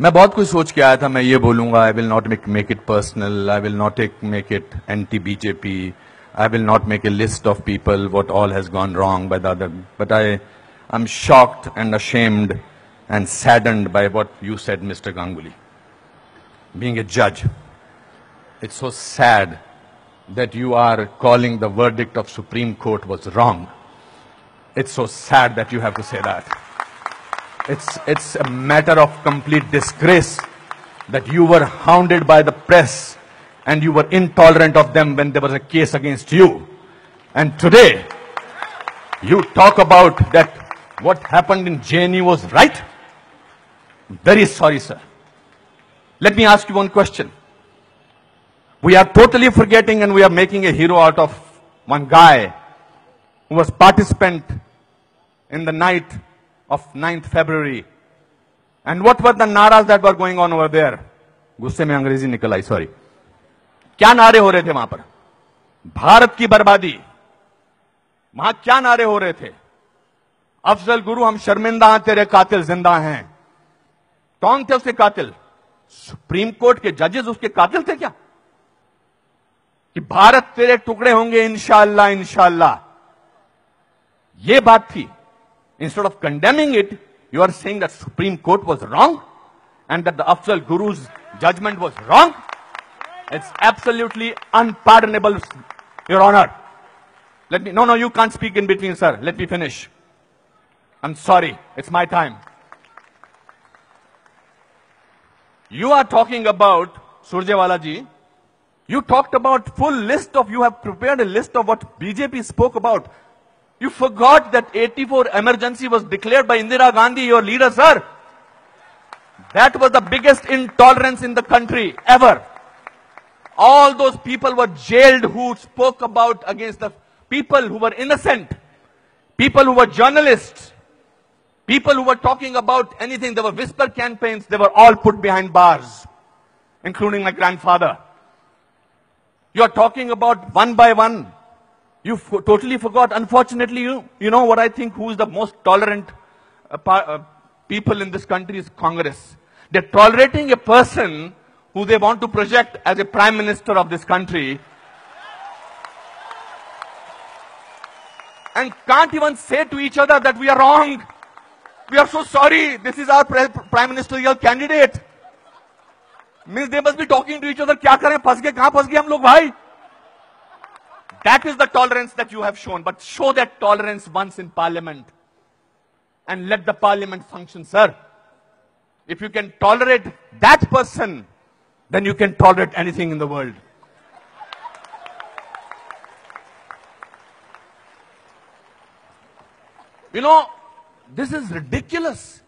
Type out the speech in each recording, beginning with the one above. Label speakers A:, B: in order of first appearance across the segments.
A: मैं बहुत कुछ सोच के आया था, मैं ये बोलूंगा, I will not make it personal, I will not make it anti BJP, I will not make a list of people what all has gone wrong by the other, but I am shocked and ashamed and saddened by what you said, Mr. Ganguly. Being a judge, it's so sad that you are calling the verdict of Supreme Court was wrong. It's so sad that you have to say that. It's a matter of complete disgrace that you were hounded by the press and you were intolerant of them when there was a case against you. And today, you talk about that what happened in JNU was right? Very sorry, sir. Let me ask you one question. We are totally forgetting and we are making a hero out of one guy who was participant in the night of 9th February. And what were the naras that were going on over there? गुस्से में अंग्रेजी निकल आई, sorry. क्या नारे हो रहे थे वहां पर? भारत की बर्बादी. वहां क्या नारे हो रहे थे? अफजल गुरु, हम शर्मिंदा हैं, तेरे कातिल जिंदा हैं. कौन थे उसके कातिल? सुप्रीम कोर्ट के जजेस उसके कातिल थे क्या? कि भारत तेरे टुकड़े होंगे इंशाअल्लाह इंशाअल्लाह, ये बात थी. Instead of condemning it, you are saying that Supreme Court was wrong and that the Afzal Guru's judgment was wrong. It's absolutely unpardonable, Your Honor. No, you can't speak in between, sir. Let me finish. I'm sorry. It's my time. You are talking about, Surjewala ji, you talked about full list of, you have prepared a list of what BJP spoke about. You forgot that 84 emergency was declared by Indira Gandhi, your leader, sir. That was the biggest intolerance in the country ever. All those people were jailed who spoke about against the people who were innocent, people who were journalists, people who were talking about anything. There were whisper campaigns. They were all put behind bars, including my grandfather. You are talking about one by one. You totally forgot. Unfortunately, you know what I think, who is the most tolerant people in this country is Congress. They're tolerating a person who they want to project as a prime minister of this country and can't even say to each other that we are wrong. We are so sorry. This is our prime ministerial candidate. Means they must be talking to each other. क्या करें, फंस गए, कहां फंस गए हम लोग भाई? That is the tolerance that you have shown. But show that tolerance once in parliament and let the parliament function, sir. If you can tolerate that person, then you can tolerate anything in the world. You know, this is ridiculous.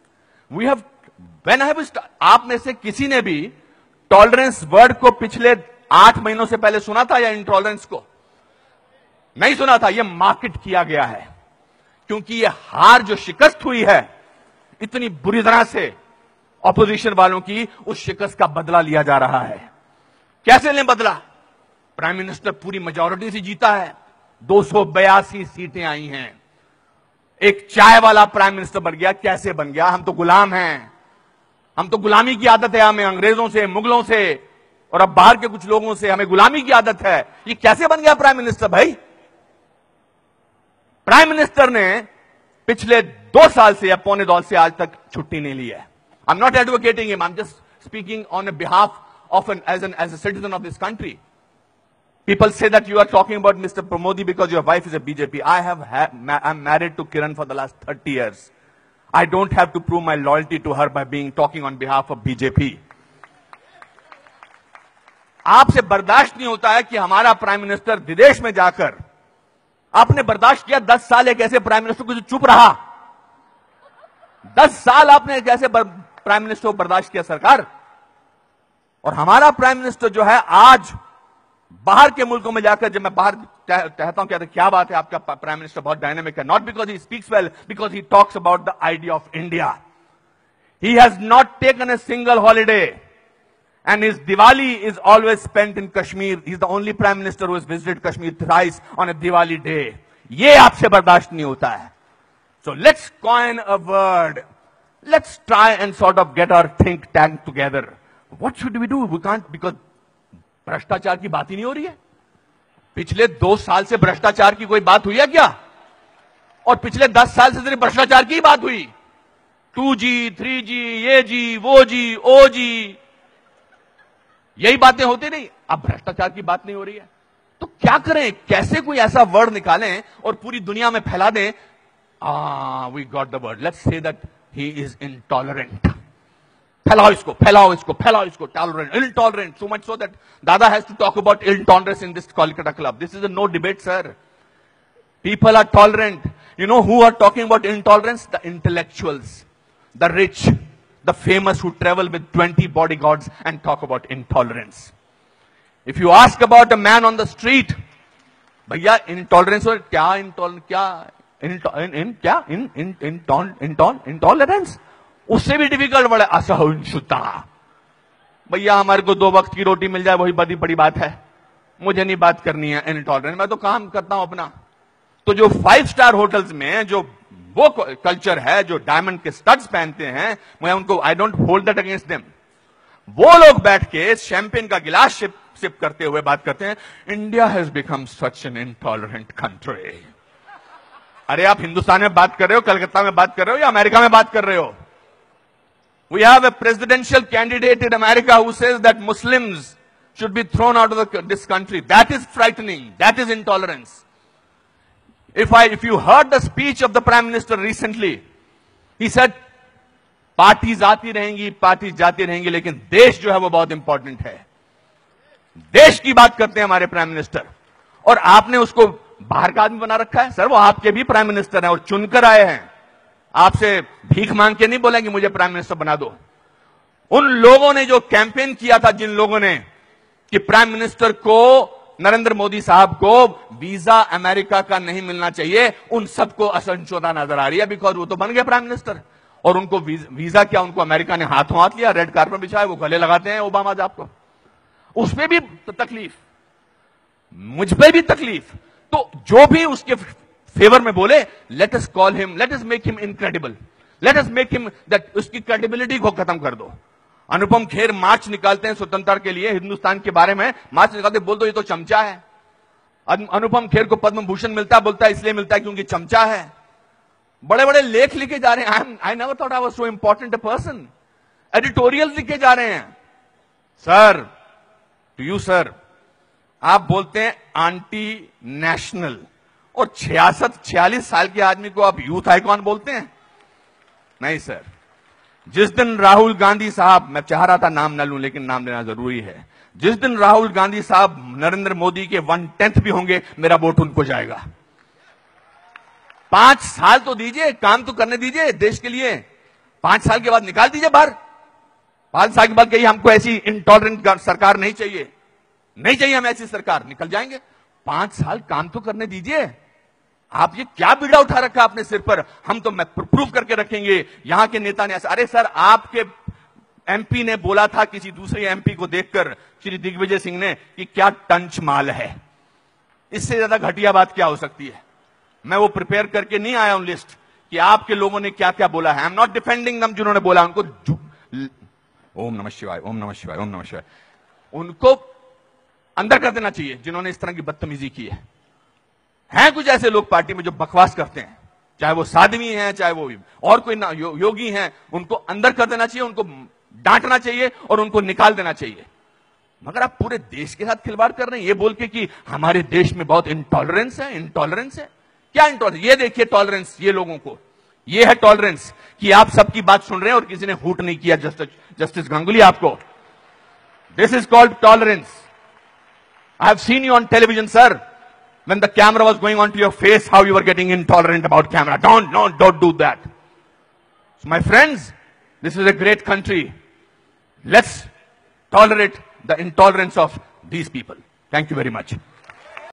A: We have, when I was, आप में से किसी ने भी tolerance word को पिछले 8 महीनों से पहले सुना था या इंटॉलरेंस को? नहीं सुना था. यह मार्केट किया गया है क्योंकि यह हार जो शिकस्त हुई है इतनी बुरी तरह से ऑपोजिशन वालों की, उस शिकस्त का बदला लिया जा रहा है. कैसे लें बदला? प्राइम मिनिस्टर पूरी मेजॉरिटी से जीता है, 282 सीटें आई हैं. एक चाय वाला प्राइम मिनिस्टर बन गया. कैसे बन गया? हम तो गुलाम हैं. हम तो गुलामी की आदत है, हमें अंग्रेजों से, मुगलों से और अब बाहर के कुछ लोगों से हमें गुलामी की आदत है. ये कैसे बन गया प्राइम मिनिस्टर भाई? प्राइम मिनिस्टर ने पिछले 2 साल से या पौने 2 से आज तक छुट्टी नहीं ली है. I am not advocating him, I am just speaking on behalf of as a citizen of this country. People say that you are talking about Mr. Pramodi because your wife is a BJP. I'm married to Kiran for the last 30 years. I don't have to prove my loyalty to her by talking on behalf of BJP. आपसे बर्दाश्त नहीं होता है कि हमारा prime minister विदेश में जाकर, आपने बर्दाश्त किया 10 साल एक ऐसे प्राइम मिनिस्टर को जो चुप रहा. 10 साल आपने एक ऐसे प्राइम मिनिस्टर को बर्दाश्त किया सरकार. और हमारा प्राइम मिनिस्टर जो है आज बाहर के मुल्कों में जाकर, जब मैं बाहर कहता हूं क्या बात है, आपका प्राइम मिनिस्टर बहुत डायनेमिक है. Not because he speaks well, because he talks about the idea of India. He has not taken a single holiday and his Diwali is always spent in Kashmir. He's the only prime minister who has visited Kashmir thrice on a Diwali day. ये आपसे बर्दाश्त नहीं होता है. So let's coin a word Let's try and sort of get our think tank together. What should we do? We can't, because भ्रष्टाचार की बात ही नहीं हो रही है. पिछले 2 साल से भ्रष्टाचार की कोई बात हुई है क्या? और पिछले 10 साल से सिर्फ भ्रष्टाचार की बात हुई. 2G, 3G, ये जी, वो जी, ओ जी, यही बातें होती नहीं. अब भ्रष्टाचार की बात नहीं हो रही है. तो क्या करें? कैसे कोई ऐसा वर्ड निकालें और पूरी दुनिया में फैला दें? We got the word. Let's say that he is intolerant. फैलाओ इसको, फैलाओ इसको, फैलाओ इसको. Tolerant, intolerant. So much so that Dada has to talk about intolerance in this Kolkata club. This is a no debate, sir. People are tolerant. You know who are talking about intolerance? The intellectuals, the rich, the famous who travel with 20 bodyguards and talk about intolerance. If you ask about a man on the street, भैया intolerance और क्या intolerance उससे भी difficult word है असहिष्णुता. भैया हमारे को 2 वक्त की रोटी मिल जाए वही बड़ी बात है. मुझे नहीं बात करनी है इनटॉलरेंस. मैं तो काम करता हूं अपना. तो जो 5 स्टार होटल्स में जो वो कल्चर है, जो डायमंड के स्टड्स पहनते हैं, मैं उनको I don't hold that against them. वो लोग बैठ के शैंपेन का गिलास सिप करते हुए बात करते हैं, India has become such an intolerant country. अरे आप हिंदुस्तान में बात कर रहे हो, कलकत्ता में बात कर रहे हो या अमेरिका में बात कर रहे हो? We have a presidential candidate in America who says that Muslims should be thrown out of this country. That is frightening. That is intolerance. If you heard the speech of the Prime Minister recently, he said, parties आती रहेंगी, parties जाती रहेंगी, लेकिन देश जो है वो बहुत इंपॉर्टेंट है. देश की बात करते हैं हमारे प्राइम मिनिस्टर, और आपने उसको बाहर का आदमी बना रखा है. सर वो आपके भी प्राइम मिनिस्टर हैं और चुनकर आए हैं. आपसे भीख मांग के नहीं बोलेंगे मुझे प्राइम मिनिस्टर बना दो. उन लोगों ने जो कैंपेन किया था, जिन लोगों ने कि प्राइम मिनिस्टर को, नरेंद्र मोदी साहब को वीजा अमेरिका का नहीं मिलना चाहिए, उन सबको असहिष्णुता नजर आ रही है. बिकॉज वो तो बन गए प्राइम मिनिस्टर और उनको वीजा क्या, उनको अमेरिका ने हाथों हाथ लिया, रेड कार्पेट बिछाया, वो गले लगाते हैं ओबामा साहब को. उस पर भी तकलीफ, मुझ पर भी तकलीफ. तो जो भी उसके फेवर में बोले, let us call him, let us make him incredible, let us make him that, उसकी क्रेडिबिलिटी को खत्म कर दो. अनुपम खेर मार्च निकालते हैं स्वतंत्रता के लिए, हिंदुस्तान के बारे में मार्च निकालते, बोल दो ये तो चमचा है. अनुपम खेर को पद्म भूषण मिलता है, बोलता है इसलिए मिलता है क्योंकि चमचा है. बड़े बड़े लेख लिखे जा रहे हैं. I never thought I was so important a person. Editorial लिखे जा रहे हैं. सर, टू यू सर, आप बोलते हैं एंटी नेशनल, और 46 साल के आदमी को आप यूथ आइकॉन बोलते हैं? नहीं सर. जिस दिन राहुल गांधी साहब, मैं चाह रहा था नाम न लूं लेकिन नाम लेना जरूरी है, जिस दिन राहुल गांधी साहब नरेंद्र मोदी के 1/10 भी होंगे, मेरा वोट उनको जाएगा. 5 साल तो दीजिए, काम तो करने दीजिए देश के लिए. 5 साल के बाद निकाल दीजिए बाहर. 5 साल के बाद कहिए हमको ऐसी इंटॉलरेंट सरकार नहीं चाहिए, नहीं चाहिए हमें ऐसी सरकार, निकल जाएंगे. 5 साल काम तो करने दीजिए. आप ये क्या बीड़ा उठा रखा है अपने सिर पर? हम तो प्रूव करके रखेंगे, यहां के नेता ने ऐसा. अरे सर, आपके एमपी ने बोला था किसी दूसरे एमपी को देखकर, श्री दिग्विजय सिंह ने, कि क्या टंच माल है. इससे ज्यादा घटिया बात क्या हो सकती है? मैं वो प्रिपेयर करके नहीं आया हूं लिस्ट कि आपके लोगों ने क्या क्या बोला है. आई एम नॉट डिफेंडिंग दम. जिन्होंने बोला उनको ओम नमः शिवाय, ओम नमः शिवाय, ओम नमः शिवाय, उनको अंदर कर देना चाहिए जिन्होंने इस तरह की बदतमीजी की है. हैं कुछ ऐसे लोग पार्टी में जो बकवास करते हैं, चाहे वो साध्वी हैं, चाहे वो और कोई योगी हैं, उनको अंदर कर देना चाहिए, उनको डांटना चाहिए और उनको निकाल देना चाहिए. मगर आप पूरे देश के साथ खिलवाड़ कर रहे हैं ये बोल के कि हमारे देश में बहुत इंटॉलरेंस है. इंटॉलरेंस है क्या? इंटॉलरेंस ये देखिए, टॉलरेंस ये लोगों को, ये है टॉलरेंस कि आप सबकी बात सुन रहे हैं और किसी ने हूट नहीं किया. जस्टिस गांगुली आपको, this is called tolerance. I have seen you on television, sir. When the camera was going onto your face, how you were getting intolerant about camera. Don't do that. So my friends, this is a great country. Let's tolerate the intolerance of these people. Thank you very much.